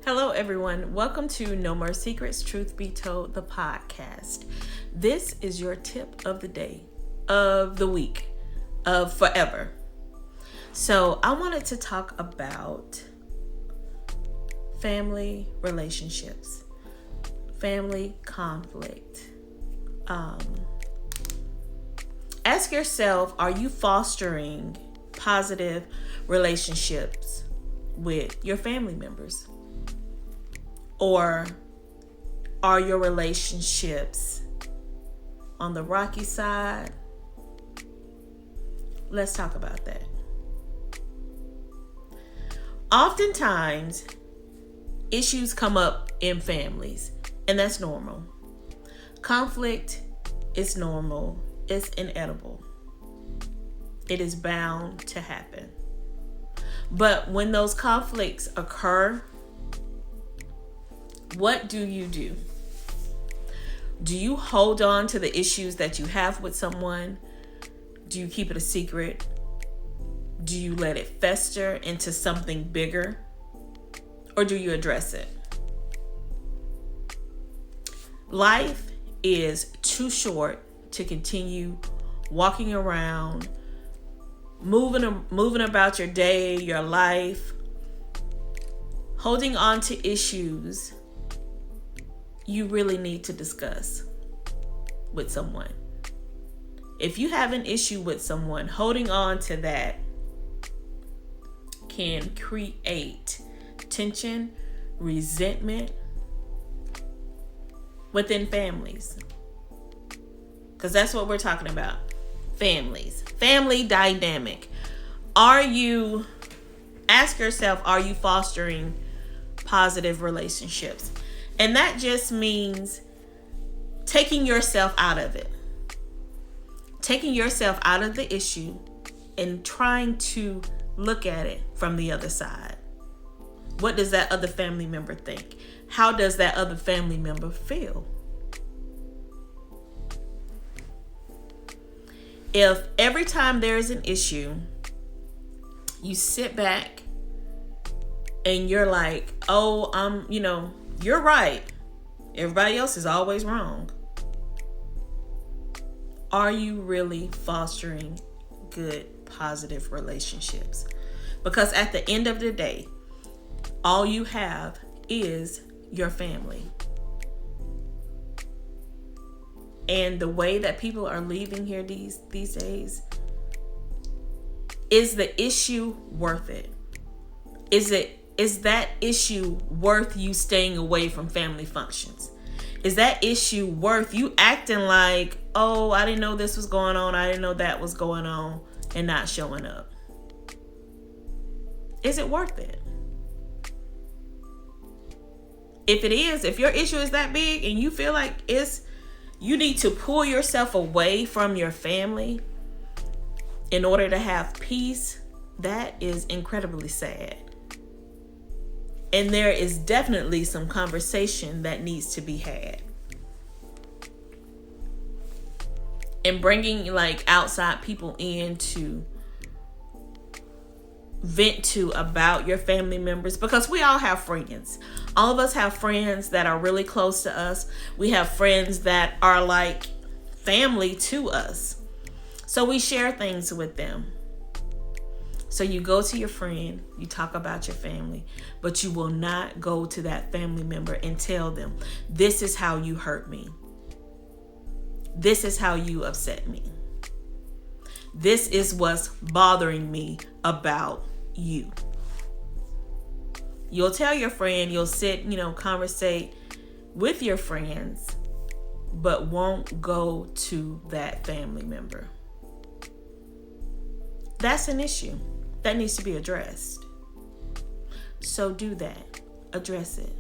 Hello, everyone. Welcome to No More Secrets, Truth Be Told, the podcast. This is your tip of the day, of the week, of forever. So I wanted to talk about family relationships, family conflict. Ask yourself, are you fostering positive relationships with your family members? Or are your relationships on the rocky side? Let's talk about that. Oftentimes, issues come up in families, and that's normal. Conflict is normal. It's inevitable. It is bound to happen. But when those conflicts occur, what do? Do you hold on to the issues that you have with someone? Do you keep it a secret? Do you let it fester into something bigger? Or do you address it? Life is too short to continue walking around, moving about your day, your life, holding on to issues you really need to discuss with someone. If you have an issue with someone, holding on to that can create tension, resentment within families. Because that's what we're talking about. Families. Family dynamic. Ask yourself, are you fostering positive relationships? And that just means taking yourself out of it. Taking yourself out of the issue and trying to look at it from the other side. What does that other family member think? How does that other family member feel? If every time there is an issue, you sit back and you're like, you're right. Everybody else is always wrong. Are you really fostering good, positive relationships? Because at the end of the day, all you have is your family. And the way that people are leaving here these days, is the issue worth it? Is that issue worth you staying away from family functions? Is that issue worth you acting like, oh, I didn't know this was going on, I didn't know that was going on, and not showing up? Is it worth it? If it is, if your issue is that big and you feel like you need to pull yourself away from your family in order to have peace, that is incredibly sad. And there is definitely some conversation that needs to be had. And bringing outside people in to vent to about your family members, because we all have friends. All of us have friends that are really close to us. We have friends that are like family to us. So we share things with them. So you go to your friend, you talk about your family, but you will not go to that family member and tell them, this is how you hurt me. This is how you upset me. This is what's bothering me about you. You'll tell your friend, you'll sit, conversate with your friends, but won't go to that family member. That's an issue that needs to be addressed. So do that. Address it.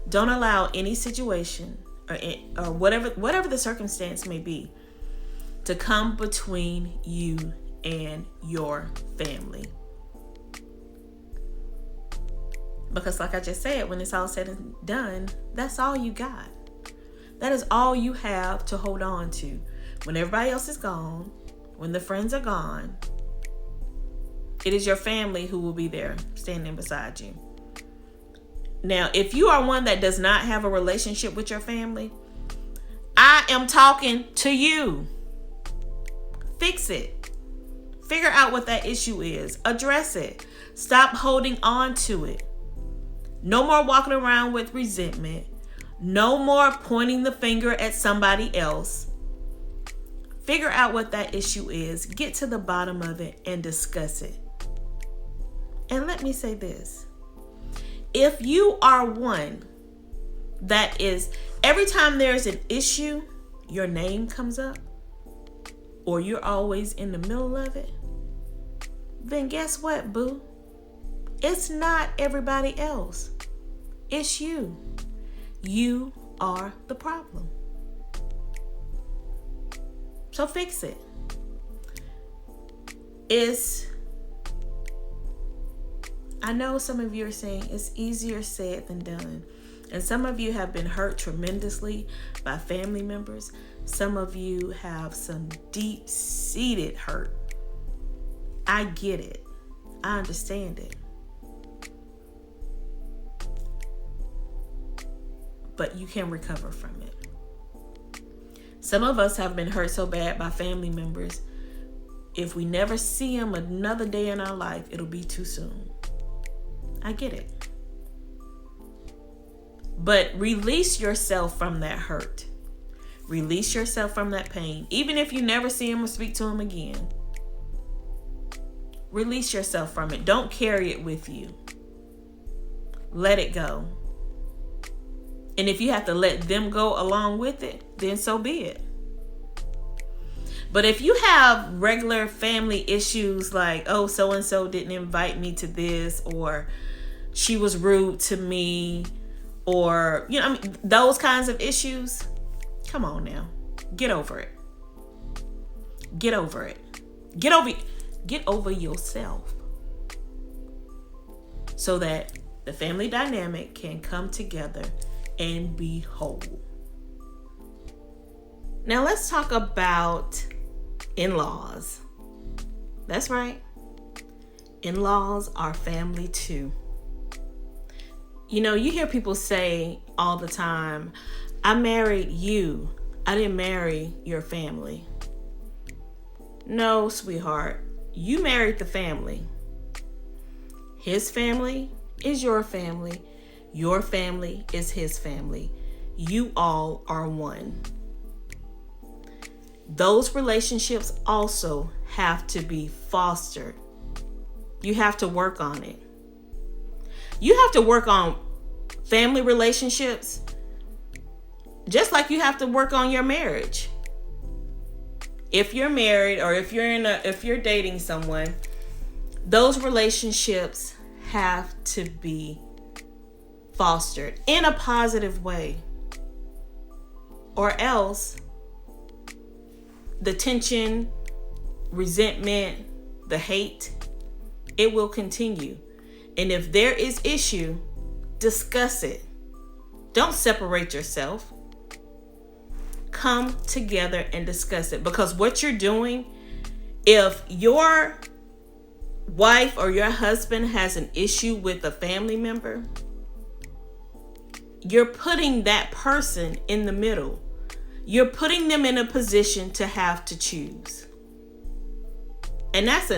Don't allow any situation or whatever the circumstance may be to come between you and your family. Because like I just said, when it's all said and done, that's all you got. That is all you have to hold on to. When everybody else is gone, when the friends are gone, it is your family who will be there standing beside you. Now, if you are one that does not have a relationship with your family, I am talking to you. Fix it. Figure out what that issue is. Address it. Stop holding on to it. No more walking around with resentment. No more pointing the finger at somebody else. Figure out what that issue is. Get to the bottom of it and discuss it. And let me say this. If you are one that is, every time there's an issue, your name comes up, or you're always in the middle of it, then guess what, boo? It's not everybody else. It's you. You are the problem. So fix it. I know some of you are saying it's easier said than done. And some of you have been hurt tremendously by family members. Some of you have some deep-seated hurt. I get it. I understand it. But you can recover from it. Some of us have been hurt so bad by family members, if we never see them another day in our life, it'll be too soon. I get it. But release yourself from that hurt. Release yourself from that pain. Even if you never see him or speak to him again. Release yourself from it. Don't carry it with you. Let it go. And if you have to let them go along with it, then so be it. But if you have regular family issues like, oh, so-and-so didn't invite me to this, or she was rude to me, or, those kinds of issues, come on now. Get over it. Get over it. Get over yourself. So that the family dynamic can come together and be whole. Now let's talk about in-laws. That's right. In-laws are family too. You hear people say all the time, I married you. I didn't marry your family. No, sweetheart. You married the family. His family is your family. Your family is his family. You all are one. Those relationships also have to be fostered. You have to work on it. You have to work on family relationships just like you have to work on your marriage. If you're married or if you're dating someone, those relationships have to be fostered in a positive way, or else the tension, resentment, the hate, it will continue. And if there is issue, discuss it. Don't separate yourself. Come together and discuss it. Because what you're doing, if your wife or your husband has an issue with a family member, you're putting that person in the middle. You're putting them in a position to have to choose. And that's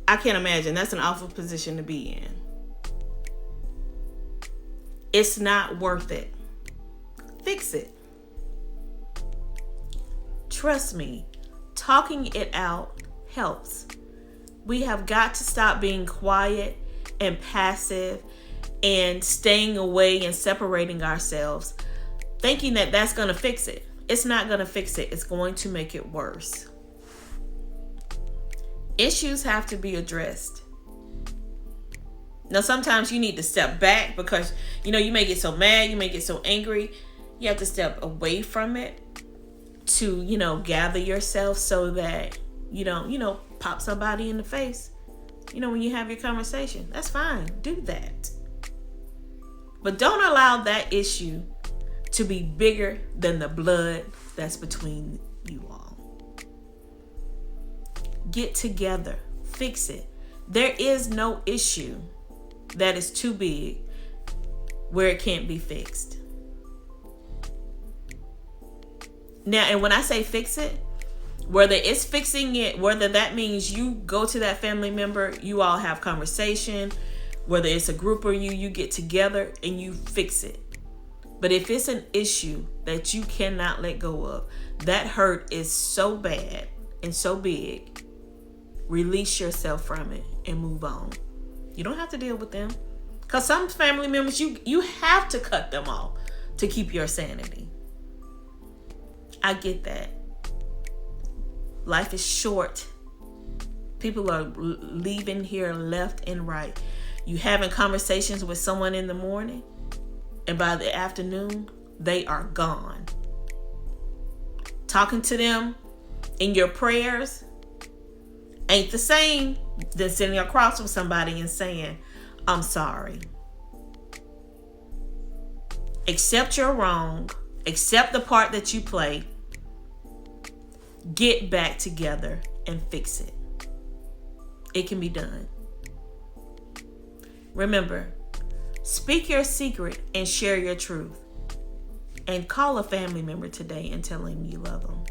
I can't imagine, that's an awful position to be in. It's not worth it. Fix it. Trust me, talking it out helps. We have got to stop being quiet and passive and staying away and separating ourselves, thinking that that's going to fix it. It's not going to fix it. It's going to make it worse. Issues have to be addressed. Now, sometimes you need to step back because, you may get so mad, you may get so angry. You have to step away from it to, gather yourself so that you don't, pop somebody in the face, when you have your conversation. That's fine. Do that. But don't allow that issue to be bigger than the blood that's between you all. Get together. Fix it. There is no issue that is too big where it can't be fixed. Now, and when I say fix it, whether it's fixing it, whether that means you go to that family member, you all have conversation, whether it's a group or you get together and you fix it. But if it's an issue that you cannot let go of, that hurt is so bad and so big, release yourself from it and move on. You don't have to deal with them. Because some family members, you have to cut them off to keep your sanity. I get that. Life is short. People are leaving here left and right. You having conversations with someone in the morning, and by the afternoon, they are gone. Talking to them in your prayers ain't the same than sitting across from somebody and saying, I'm sorry. Accept your wrong. Accept the part that you play. Get back together and fix it. It can be done. Remember, speak your secret and share your truth. And call a family member today and tell them you love them.